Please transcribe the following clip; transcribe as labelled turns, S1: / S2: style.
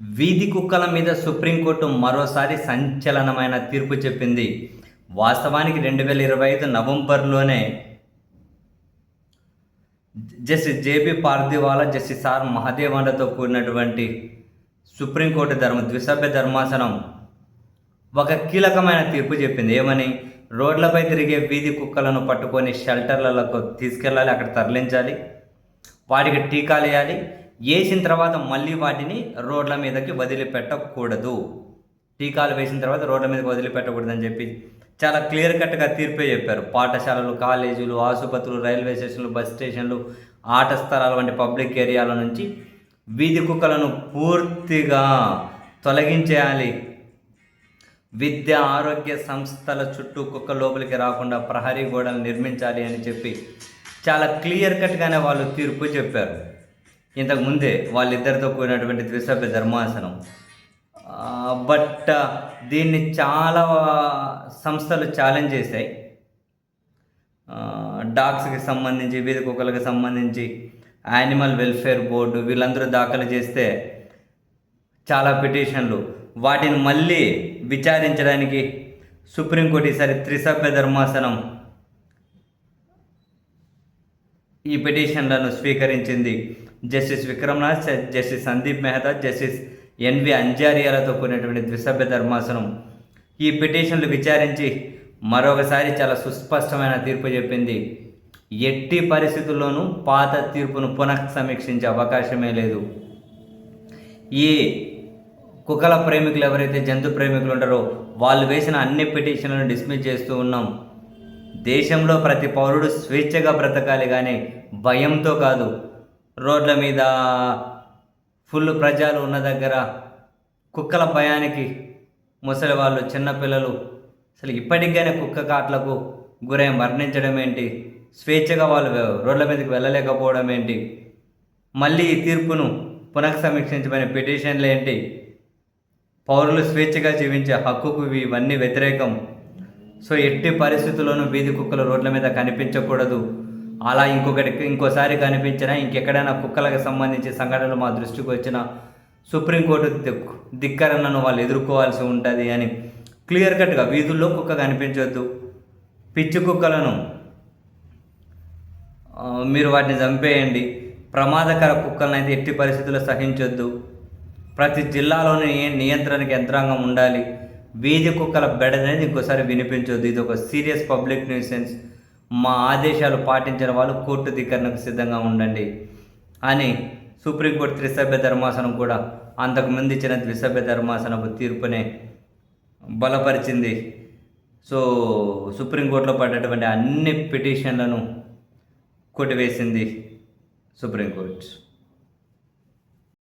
S1: వీధి కుక్కల మీద సుప్రీంకోర్టు మరోసారి సంచలనమైన తీర్పు చెప్పింది. వాస్తవానికి 2025 నవంబర్లోనే justice JB Pardiwala, justice R మహదేవన్లతో కూడినటువంటి సుప్రీంకోర్టు ద్విసభ్య ధర్మాసనం ఒక కీలకమైన తీర్పు చెప్పింది. ఏమని? రోడ్లపై తిరిగే వీధి కుక్కలను పట్టుకొని షెల్టర్లకు తీసుకెళ్ళాలి, అక్కడ తరలించాలి, వాటికి టీకాలు వేయాలి, వేసిన తర్వాత మళ్ళీ వాటిని రోడ్ల మీదకి వదిలిపెట్టకూడదు. టీకాలు వేసిన తర్వాత రోడ్ల మీదకి వదిలిపెట్టకూడదని చెప్పి చాలా క్లియర్ కట్గా తీర్పే చెప్పారు. పాఠశాలలు, కాలేజీలు, ఆసుపత్రులు, రైల్వే స్టేషన్లు, బస్ స్టేషన్లు, ఆట స్థలాలు వంటి పబ్లిక్ ఏరియాల నుంచి వీధి కుక్కలను పూర్తిగా తొలగించేయాలి. విద్య, ఆరోగ్య సంస్థల చుట్టూ కుక్క లోపలికి రాకుండా ప్రహరీ గోడలు నిర్మించాలి అని చెప్పి చాలా క్లియర్ కట్గానే వాళ్ళు తీర్పు చెప్పారు. ఇంతకుముందే వాళ్ళిద్దరితో కూడినటువంటి ద్విసభ్య ధర్మాసనం. బట్ దీన్ని చాలా సంస్థలు ఛాలెంజ్ చేశాయి. డాగ్స్కి సంబంధించి, వీధి కుక్కలకు సంబంధించి యానిమల్ వెల్ఫేర్ బోర్డు వీళ్ళందరూ దాఖలు చేస్తే చాలా పిటిషన్లు, వాటిని మళ్ళీ విచారించడానికి సుప్రీంకోర్టు ఈసారి త్రిసభ్య ధర్మాసనం ఈ పిటిషన్లను స్వీకరించింది. Justice Vikramnath, justice Sandeep Mehta, justice N V అంజారియాలతో కూడినటువంటి ద్విసభ్య ధర్మాసనం ఈ పిటిషన్లు విచారించి మరొకసారి చాలా సుస్పష్టమైన తీర్పు చెప్పింది. ఎట్టి పరిస్థితుల్లోనూ పాత తీర్పును పునఃసమీక్షించే అవకాశమే లేదు. ఈ కుక్కల ప్రేమికులు ఎవరైతే జంతు ప్రేమికులు ఉంటారో వాళ్ళు వేసిన అన్ని పిటిషన్లను డిస్మిస్ చేస్తూ ఉన్నాం. దేశంలో ప్రతి పౌరుడు స్వేచ్ఛగా బ్రతకాలి, కానీ భయంతో కాదు. రోడ్ల మీద ఫుల్ ప్రజలు ఉన్న దగ్గర కుక్కల భయానికి ముసలి వాళ్ళు, చిన్నపిల్లలు అసలు ఇప్పటికైనా కుక్క కాట్లకు గురై మరణించడం ఏంటి? స్వేచ్ఛగా వాళ్ళు రోడ్ల మీదకి వెళ్ళలేకపోవడం ఏంటి? మళ్ళీ ఈ తీర్పును పునఃసమీక్షించమనే పిటిషన్లు ఏంటి? పౌరులు స్వేచ్ఛగా జీవించే హక్కుకు ఇవన్నీ వ్యతిరేకం. సో ఎట్టి పరిస్థితుల్లోనూ వీధి కుక్కలు రోడ్ల మీద కనిపించకూడదు. అలా ఇంకోసారి కనిపించినా, ఇంకెక్కడైనా కుక్కలకు సంబంధించి సంఘటనలు మా దృష్టికి వచ్చినా సుప్రీంకోర్టు ధిక్కరణను వాళ్ళు ఎదుర్కోవాల్సి ఉంటుంది అని క్లియర్ కట్గా వీధుల్లో కుక్క కనిపించవద్దు. పిచ్చి కుక్కలను మీరు వాటిని చంపేయండి. ప్రమాదకర కుక్కలను అయితే ఎట్టి పరిస్థితుల్లో సహించొద్దు. ప్రతి జిల్లాలోని నియంత్రణకి యంత్రాంగం ఉండాలి. వీధి కుక్కల బెడ అనేది ఇంకోసారి వినిపించొద్దు. ఇది ఒక సీరియస్ పబ్లిక్ న్యూసెన్స్. మా ఆదేశాలు పాటించిన వాళ్ళు కోర్టు ధిక్కరణకు సిద్ధంగా ఉండండి అని సుప్రీంకోర్టు త్రిసభ్య ధర్మాసనం కూడా అంతకుముందు ఇచ్చిన ద్విసభ్య ధర్మాసనపు తీర్పునే బలపరిచింది. సో సుప్రీంకోర్టులో పడ్డటువంటి అన్ని పిటిషన్లను కొట్టివేసింది సుప్రీంకోర్టు.